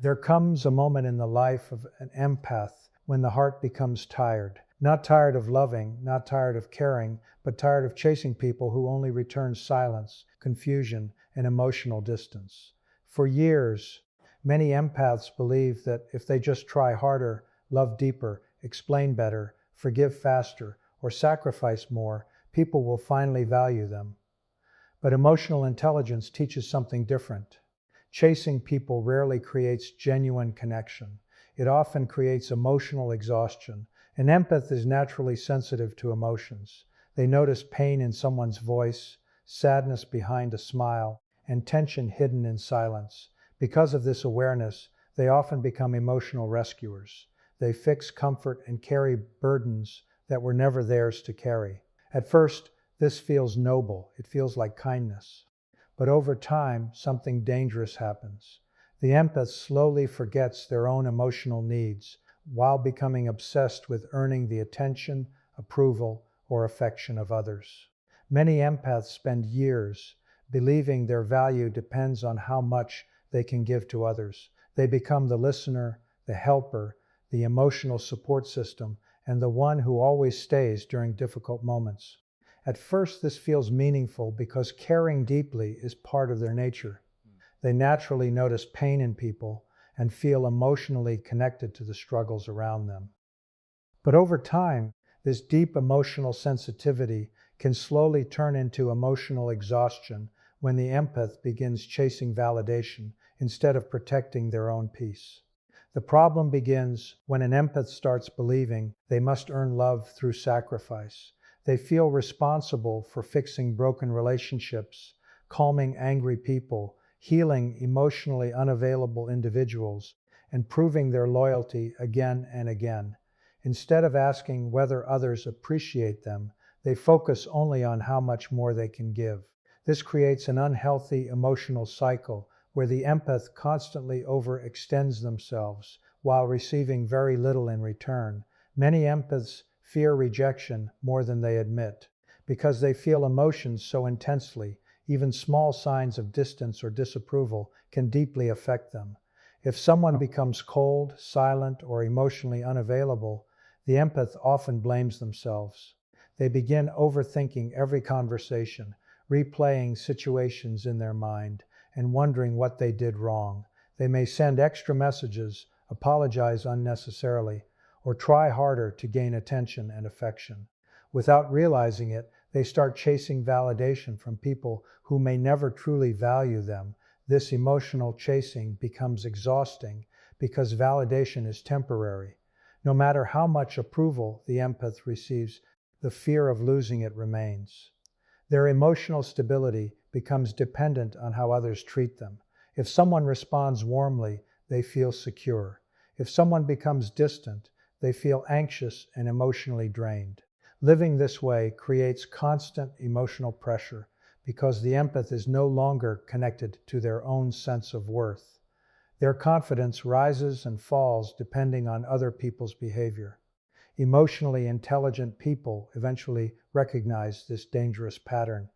There comes a moment in the life of an empath when the heart becomes tired. Not tired of loving, not tired of caring, but tired of chasing people who only return silence, confusion, and emotional distance. For years, many empaths believe that if they just try harder, love deeper, explain better, forgive faster, or sacrifice more, people will finally value them. But emotional intelligence teaches something different. Chasing people rarely creates genuine connection. It often creates emotional exhaustion. An empath is naturally sensitive to emotions. They notice pain in someone's voice, sadness behind a smile, and tension hidden in silence. Because of this awareness, they often become emotional rescuers. They fix comfort and carry burdens that were never theirs to carry. At first, this feels noble. It feels like kindness. But over time, something dangerous happens. The empath slowly forgets their own emotional needs while becoming obsessed with earning the attention, approval, or affection of others. Many empaths spend years believing their value depends on how much they can give to others. They become the listener, the helper, the emotional support system, and the one who always stays during difficult moments. At first, this feels meaningful because caring deeply is part of their nature. They naturally notice pain in people and feel emotionally connected to the struggles around them. But over time, this deep emotional sensitivity can slowly turn into emotional exhaustion when the empath begins chasing validation instead of protecting their own peace. The problem begins when an empath starts believing they must earn love through sacrifice. They feel responsible for fixing broken relationships, calming angry people, healing emotionally unavailable individuals, and proving their loyalty again and again. Instead of asking whether others appreciate them, they focus only on how much more they can give. This creates an unhealthy emotional cycle where the empath constantly overextends themselves while receiving very little in return. Many empaths fear rejection more than they admit. Because they feel emotions so intensely, even small signs of distance or disapproval can deeply affect them. If someone becomes cold, silent, or emotionally unavailable, the empath often blames themselves. They begin overthinking every conversation, replaying situations in their mind, and wondering what they did wrong. They may send extra messages, apologize unnecessarily, or try harder to gain attention and affection. Without realizing it, they start chasing validation from people who may never truly value them. This emotional chasing becomes exhausting because validation is temporary. No matter how much approval the empath receives, the fear of losing it remains. Their emotional stability becomes dependent on how others treat them. If someone responds warmly, they feel secure. If someone becomes distant, they feel anxious and emotionally drained. Living this way creates constant emotional pressure because the empath is no longer connected to their own sense of worth. Their confidence rises and falls depending on other people's behavior. Emotionally intelligent people eventually recognize this dangerous pattern.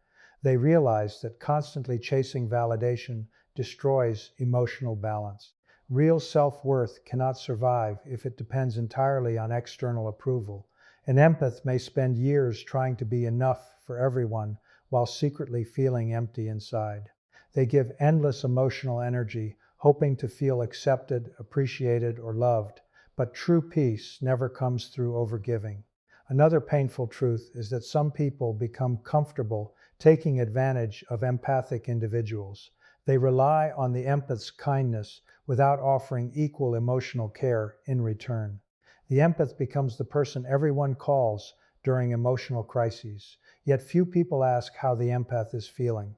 They realize that constantly chasing validation destroys emotional balance. Real self-worth cannot survive if it depends entirely on external approval. An empath may spend years trying to be enough for everyone while secretly feeling empty inside. They give endless emotional energy, hoping to feel accepted, appreciated, or loved. But true peace never comes through overgiving. Another painful truth is that some people become comfortable taking advantage of empathic individuals. They rely on the empath's kindness without offering equal emotional care in return. The empath becomes the person everyone calls during emotional crises, yet few people ask how the empath is feeling.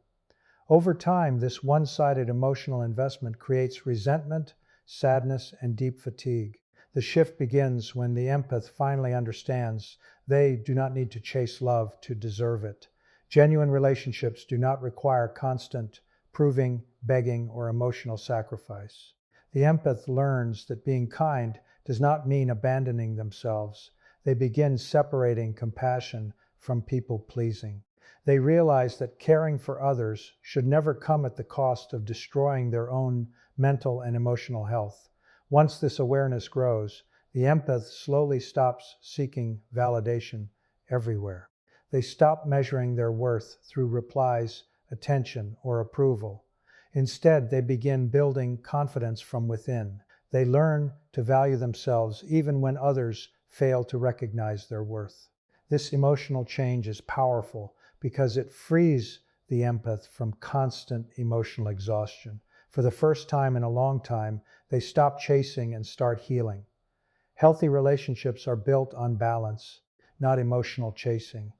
Over time, this one-sided emotional investment creates resentment, sadness, and deep fatigue. The shift begins when the empath finally understands they do not need to chase love to deserve it. Genuine relationships do not require constant proving, begging, or emotional sacrifice. The empath learns that being kind does not mean abandoning themselves. They begin separating compassion from people-pleasing. They realize that caring for others should never come at the cost of destroying their own mental and emotional health. Once this awareness grows, the empath slowly stops seeking validation everywhere. They stop measuring their worth through replies, attention, or approval. Instead, they begin building confidence from within. They learn to value themselves even when others fail to recognize their worth. This emotional change is powerful because it frees the empath from constant emotional exhaustion. For the first time in a long time, they stop chasing and start healing. Healthy relationships are built on balance, not emotional chasing.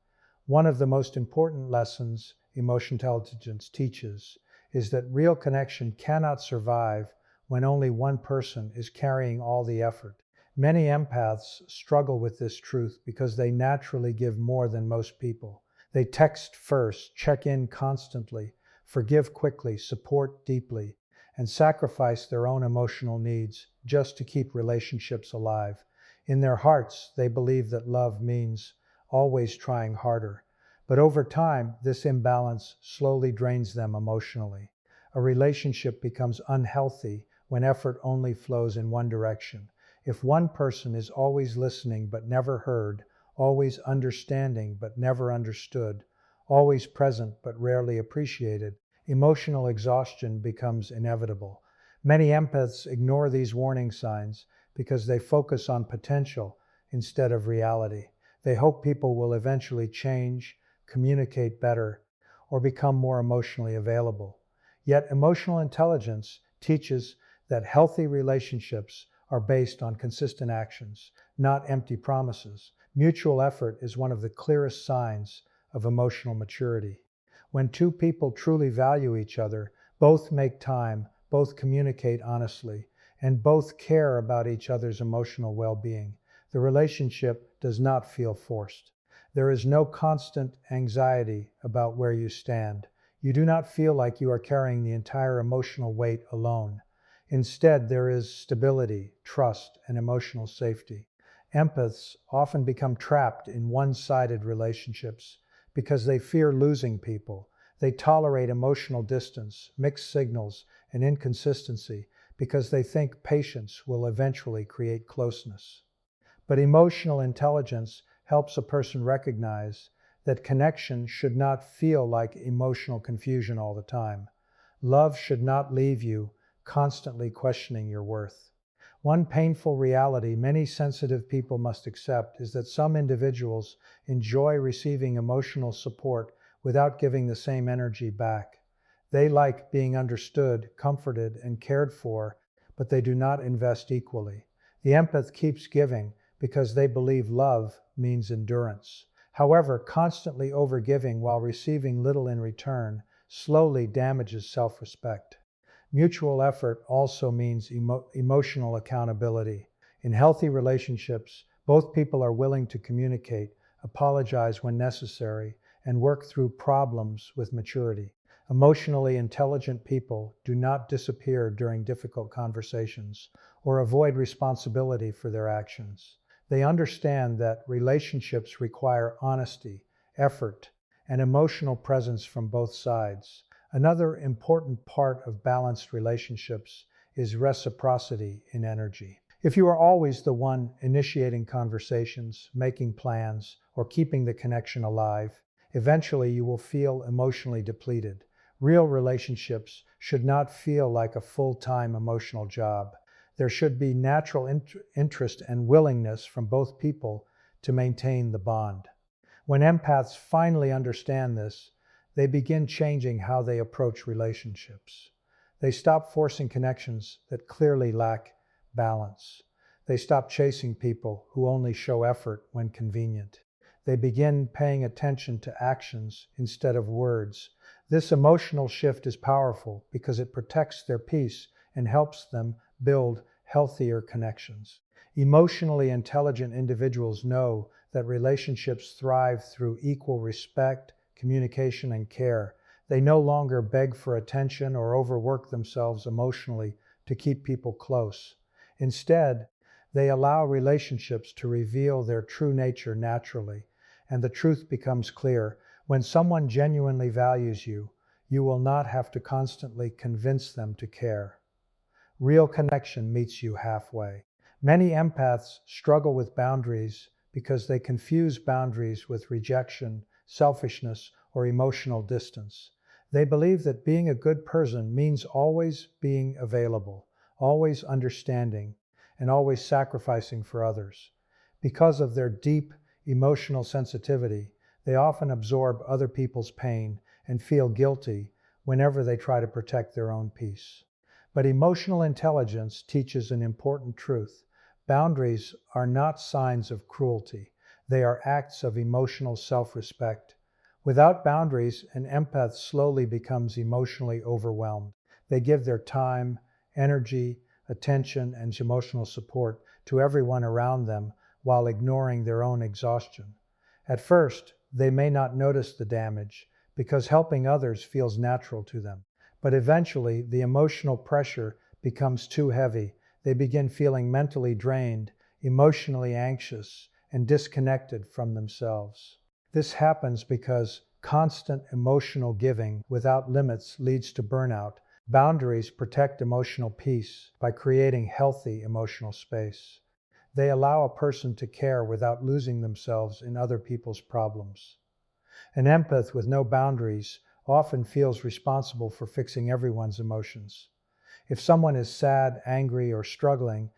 One of the most important lessons emotional intelligence teaches is that real connection cannot survive when only one person is carrying all the effort. Many empaths struggle with this truth because they naturally give more than most people. They text first, check in constantly, forgive quickly, support deeply, and sacrifice their own emotional needs just to keep relationships alive. In their hearts, they believe that love means always trying harder. But over time, this imbalance slowly drains them emotionally. A relationship becomes unhealthy when effort only flows in one direction. If one person is always listening but never heard, always understanding but never understood, always present but rarely appreciated, emotional exhaustion becomes inevitable. Many empaths ignore these warning signs because they focus on potential instead of reality. They hope people will eventually change, communicate better, or become more emotionally available. Yet emotional intelligence teaches that healthy relationships are based on consistent actions, not empty promises. Mutual effort is one of the clearest signs of emotional maturity. When two people truly value each other, both make time, both communicate honestly, and both care about each other's emotional well-being, the relationship does not feel forced. There is no constant anxiety about where you stand. You do not feel like you are carrying the entire emotional weight alone. Instead, there is stability, trust, and emotional safety. Empaths often become trapped in one-sided relationships because they fear losing people. They tolerate emotional distance, mixed signals, and inconsistency because they think patience will eventually create closeness. But emotional intelligence helps a person recognize that connection should not feel like emotional confusion all the time. Love should not leave you constantly questioning your worth. One painful reality many sensitive people must accept is that some individuals enjoy receiving emotional support without giving the same energy back. They like being understood, comforted, and cared for, but they do not invest equally. The empath keeps giving because they believe love means endurance. However, constantly overgiving while receiving little in return slowly damages self-respect. Mutual effort also means emotional accountability. In healthy relationships, both people are willing to communicate, apologize when necessary, and work through problems with maturity. Emotionally intelligent people do not disappear during difficult conversations or avoid responsibility for their actions. They understand that relationships require honesty, effort, and emotional presence from both sides. Another important part of balanced relationships is reciprocity in energy. If you are always the one initiating conversations, making plans, or keeping the connection alive, eventually you will feel emotionally depleted. Real relationships should not feel like a full-time emotional job. There should be natural interest and willingness from both people to maintain the bond. When empaths finally understand this, they begin changing how they approach relationships. They stop forcing connections that clearly lack balance. They stop chasing people who only show effort when convenient. They begin paying attention to actions instead of words. This emotional shift is powerful because it protects their peace and helps them build healthier connections. Emotionally intelligent individuals know that relationships thrive through equal respect, communication, and care. They no longer beg for attention or overwork themselves emotionally to keep people close. Instead, they allow relationships to reveal their true nature naturally, and the truth becomes clear. When someone genuinely values you, you will not have to constantly convince them to care. Real connection meets you halfway. Many empaths struggle with boundaries because they confuse boundaries with rejection, selfishness, or emotional distance. They believe that being a good person means always being available, always understanding, and always sacrificing for others. Because of their deep emotional sensitivity, they often absorb other people's pain and feel guilty whenever they try to protect their own peace. But emotional intelligence teaches an important truth. Boundaries are not signs of cruelty. They are acts of emotional self-respect. Without boundaries, an empath slowly becomes emotionally overwhelmed. They give their time, energy, attention, and emotional support to everyone around them while ignoring their own exhaustion. At first, they may not notice the damage because helping others feels natural to them. But eventually, the emotional pressure becomes too heavy. They begin feeling mentally drained, emotionally anxious, and disconnected from themselves. This happens because constant emotional giving without limits leads to burnout. Boundaries protect emotional peace by creating healthy emotional space. They allow a person to care without losing themselves in other people's problems. An empath with no boundaries often feels responsible for fixing everyone's emotions. If someone is sad, angry, or struggling,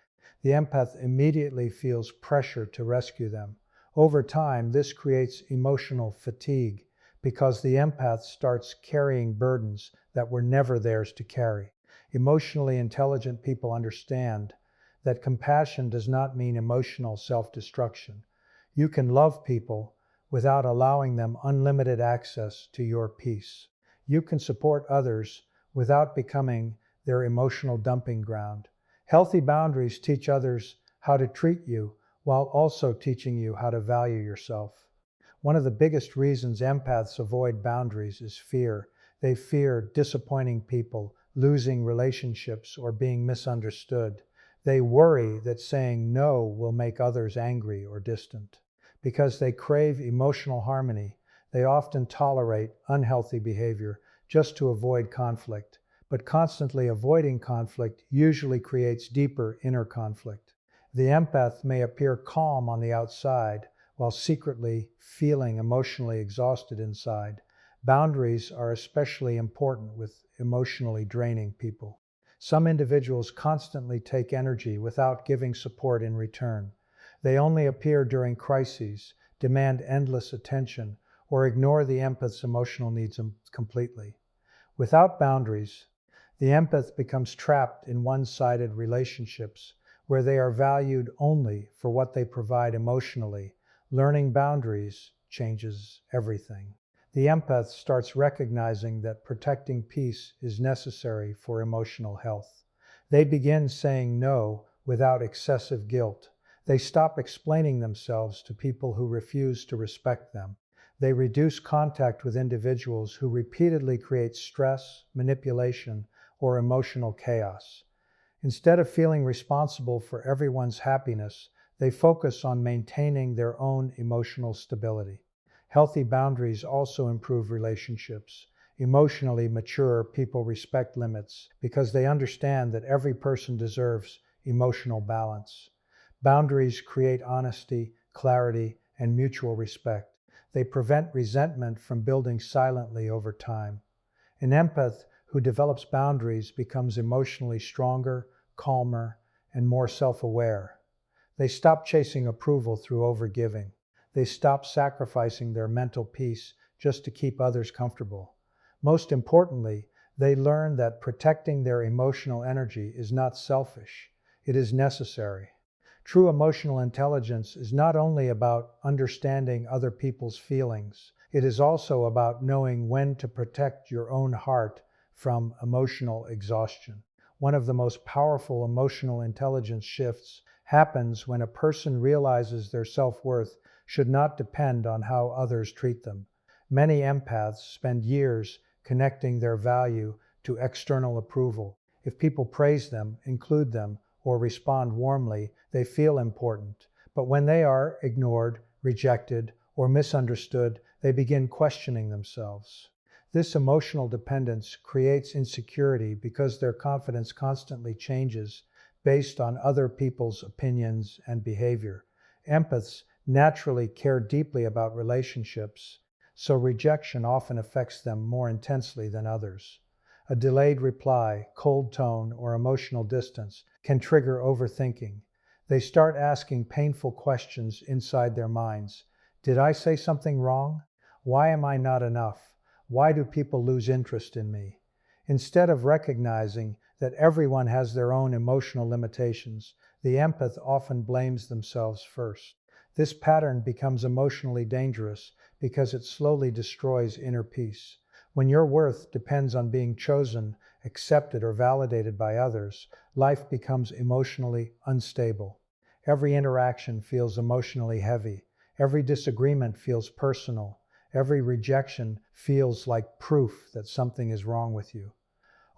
the empath immediately feels pressure to rescue them. Over time, this creates emotional fatigue because the empath starts carrying burdens that were never theirs to carry. Emotionally intelligent people understand that compassion does not mean emotional self-destruction. You can love people without allowing them unlimited access to your peace. You can support others without becoming their emotional dumping ground. Healthy boundaries teach others how to treat you while also teaching you how to value yourself. One of the biggest reasons empaths avoid boundaries is fear. They fear disappointing people, losing relationships, or being misunderstood. They worry that saying no will make others angry or distant. Because they crave emotional harmony, they often tolerate unhealthy behavior just to avoid conflict. But constantly avoiding conflict usually creates deeper inner conflict. The empath may appear calm on the outside while secretly feeling emotionally exhausted inside. Boundaries are especially important with emotionally draining people. Some individuals constantly take energy without giving support in return. They only appear during crises, demand endless attention, or ignore the empath's emotional needs completely. Without boundaries, the empath becomes trapped in one-sided relationships where they are valued only for what they provide emotionally. Learning boundaries changes everything. The empath starts recognizing that protecting peace is necessary for emotional health. They begin saying no without excessive guilt. They stop explaining themselves to people who refuse to respect them. They reduce contact with individuals who repeatedly create stress, manipulation, or emotional chaos. Instead of feeling responsible for everyone's happiness, they focus on maintaining their own emotional stability. Healthy boundaries also improve relationships. Emotionally mature people respect limits because they understand that every person deserves emotional balance. Boundaries create honesty, clarity, and mutual respect. They prevent resentment from building silently over time. An empath who develops boundaries becomes emotionally stronger, calmer, and more self-aware. They stop chasing approval through overgiving. They stop sacrificing their mental peace just to keep others comfortable. Most importantly, they learn that protecting their emotional energy is not selfish. It is necessary. True emotional intelligence is not only about understanding other people's feelings, it is also about knowing when to protect your own heart from emotional exhaustion. One of the most powerful emotional intelligence shifts happens when a person realizes their self-worth should not depend on how others treat them. Many empaths spend years connecting their value to external approval. If people praise them, include them, or respond warmly, they feel important. But when they are ignored, rejected, or misunderstood, they begin questioning themselves. This emotional dependence creates insecurity because their confidence constantly changes based on other people's opinions and behavior. Empaths naturally care deeply about relationships, so rejection often affects them more intensely than others. A delayed reply, cold tone, or emotional distance can trigger overthinking. They start asking painful questions inside their minds. Did I say something wrong? Why am I not enough? Why do people lose interest in me? Instead of recognizing that everyone has their own emotional limitations, the empath often blames themselves first. This pattern becomes emotionally dangerous because it slowly destroys inner peace. When your worth depends on being chosen, accepted, or validated by others, life becomes emotionally unstable. Every interaction feels emotionally heavy. Every disagreement feels personal. Every rejection feels like proof that something is wrong with you.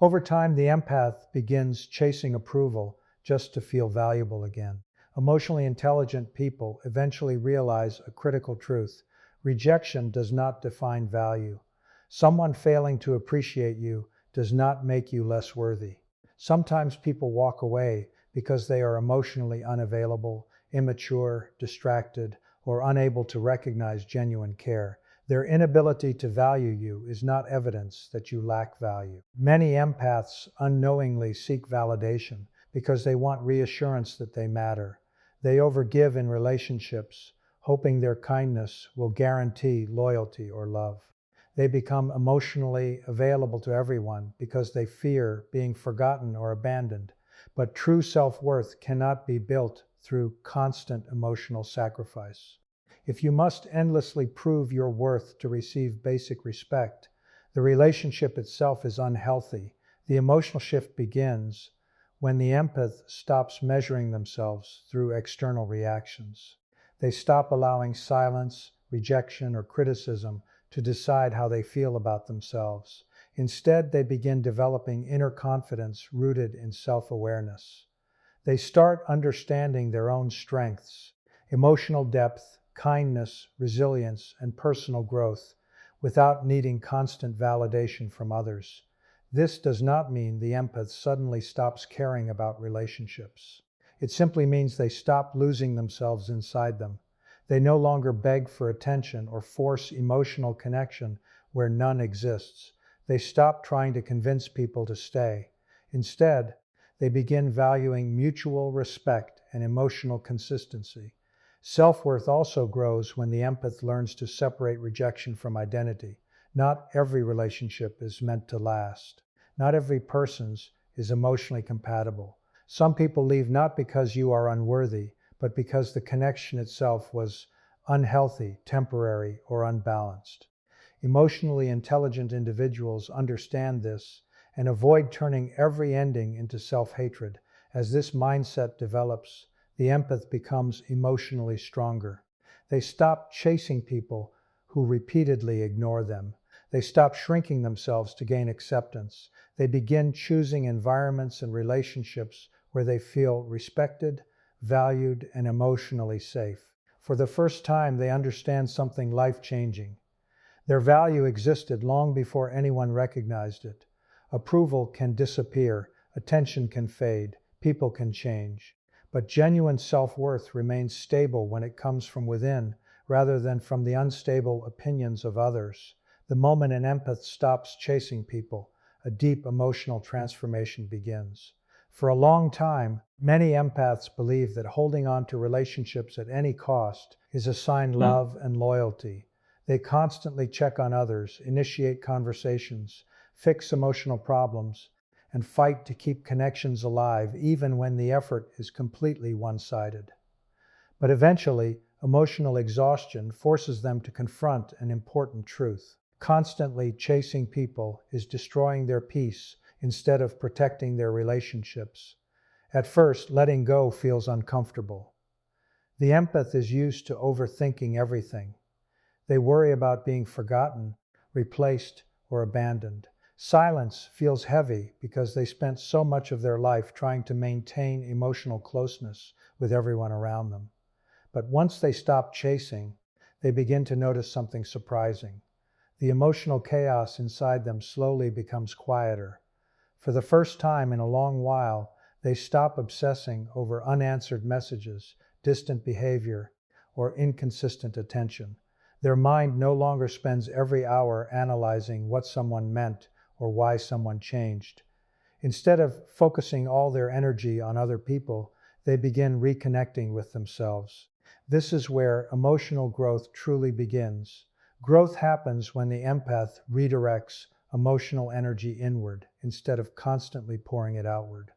Over time, the empath begins chasing approval just to feel valuable again. Emotionally intelligent people eventually realize a critical truth. Rejection does not define value. Someone failing to appreciate you does not make you less worthy. Sometimes people walk away because they are emotionally unavailable, immature, distracted, or unable to recognize genuine care. Their inability to value you is not evidence that you lack value. Many empaths unknowingly seek validation because they want reassurance that they matter. They overgive in relationships, hoping their kindness will guarantee loyalty or love. They become emotionally available to everyone because they fear being forgotten or abandoned. But true self-worth cannot be built through constant emotional sacrifice. If you must endlessly prove your worth to receive basic respect, the relationship itself is unhealthy. The emotional shift begins when the empath stops measuring themselves through external reactions. They stop allowing silence, rejection, or criticism to decide how they feel about themselves. Instead, they begin developing inner confidence rooted in self-awareness. They start understanding their own strengths, emotional depth, kindness, resilience, and personal growth without needing constant validation from others. This does not mean the empath suddenly stops caring about relationships. It simply means they stop losing themselves inside them. They no longer beg for attention or force emotional connection where none exists. They stop trying to convince people to stay. Instead, they begin valuing mutual respect and emotional consistency. Self-worth also grows when the empath learns to separate rejection from identity. Not every relationship is meant to last. Not every person is emotionally compatible. Some people leave not because you are unworthy, but because the connection itself was unhealthy, temporary, or unbalanced. Emotionally intelligent individuals understand this and avoid turning every ending into self-hatred. As this mindset develops, the empath becomes emotionally stronger. They stop chasing people who repeatedly ignore them. They stop shrinking themselves to gain acceptance. They begin choosing environments and relationships where they feel respected, valued, and emotionally safe. For the first time, they understand something life-changing. Their value existed long before anyone recognized it. Approval can disappear, attention can fade, people can change. But genuine self-worth remains stable when it comes from within rather than from the unstable opinions of others. The moment an empath stops chasing people, a deep emotional transformation begins. For a long time, many empaths believe that holding on to relationships at any cost is a sign of love and loyalty. They constantly check on others, initiate conversations, fix emotional problems, and fight to keep connections alive even when the effort is completely one-sided. But eventually, emotional exhaustion forces them to confront an important truth. Constantly chasing people is destroying their peace instead of protecting their relationships. At first, letting go feels uncomfortable. The empath is used to overthinking everything. They worry about being forgotten, replaced, or abandoned. Silence feels heavy because they spent so much of their life trying to maintain emotional closeness with everyone around them. But once they stop chasing, they begin to notice something surprising. The emotional chaos inside them slowly becomes quieter. For the first time in a long while, they stop obsessing over unanswered messages, distant behavior, or inconsistent attention. Their mind no longer spends every hour analyzing what someone meant or why someone changed. Instead of focusing all their energy on other people, they begin reconnecting with themselves. This is where emotional growth truly begins. Growth happens when the empath redirects emotional energy inward instead of constantly pouring it outward.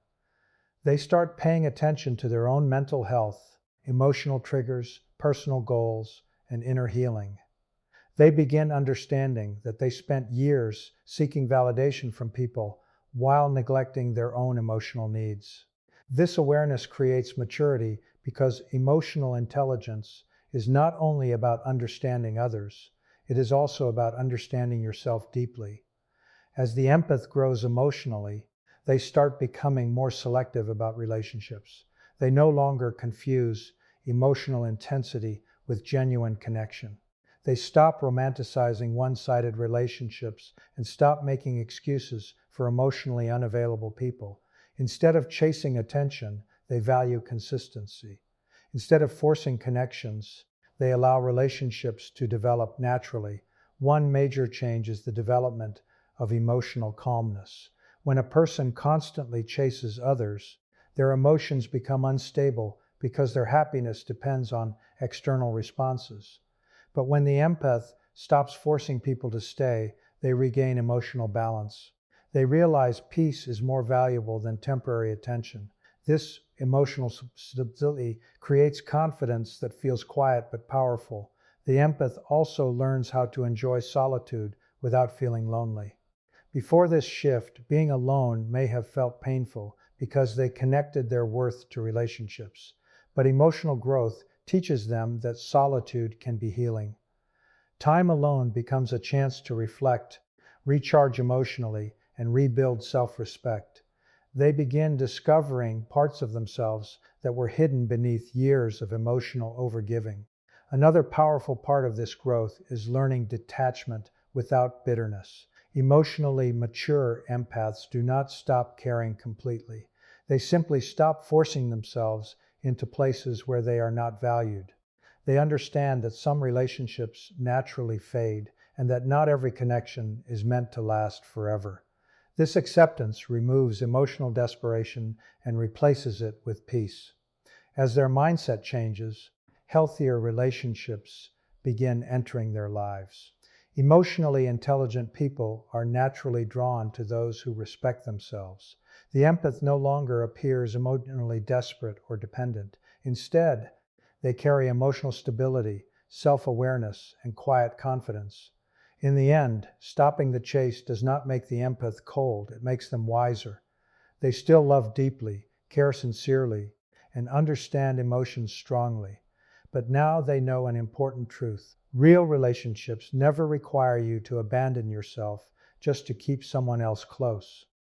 They start paying attention to their own mental health, emotional triggers, personal goals, and inner healing. They begin understanding that they spent years seeking validation from people while neglecting their own emotional needs. This awareness creates maturity because emotional intelligence is not only about understanding others, it is also about understanding yourself deeply. As the empath grows emotionally, they start becoming more selective about relationships. They no longer confuse emotional intensity with genuine connection. They stop romanticizing one-sided relationships and stop making excuses for emotionally unavailable people. Instead of chasing attention, they value consistency. Instead of forcing connections, they allow relationships to develop naturally. One major change is the development of emotional calmness. When a person constantly chases others, their emotions become unstable because their happiness depends on external responses. But when the empath stops forcing people to stay, they regain emotional balance. They realize peace is more valuable than temporary attention. This emotional stability creates confidence that feels quiet but powerful. The empath also learns how to enjoy solitude without feeling lonely. Before this shift, being alone may have felt painful because they connected their worth to relationships. But emotional growth teaches them that solitude can be healing. Time alone becomes a chance to reflect, recharge emotionally, and rebuild self-respect. They begin discovering parts of themselves that were hidden beneath years of emotional overgiving. Another powerful part of this growth is learning detachment without bitterness. Emotionally mature empaths do not stop caring completely. They simply stop forcing themselves into places where they are not valued. They understand that some relationships naturally fade and that not every connection is meant to last forever. This acceptance removes emotional desperation and replaces it with peace. As their mindset changes, healthier relationships begin entering their lives. Emotionally intelligent people are naturally drawn to those who respect themselves. The empath no longer appears emotionally desperate or dependent. Instead, they carry emotional stability, self-awareness, and quiet confidence. In the end, stopping the chase does not make the empath cold, it makes them wiser. They still love deeply, care sincerely, and understand emotions strongly. But now they know an important truth. Real relationships never require you to abandon yourself just to keep someone else close.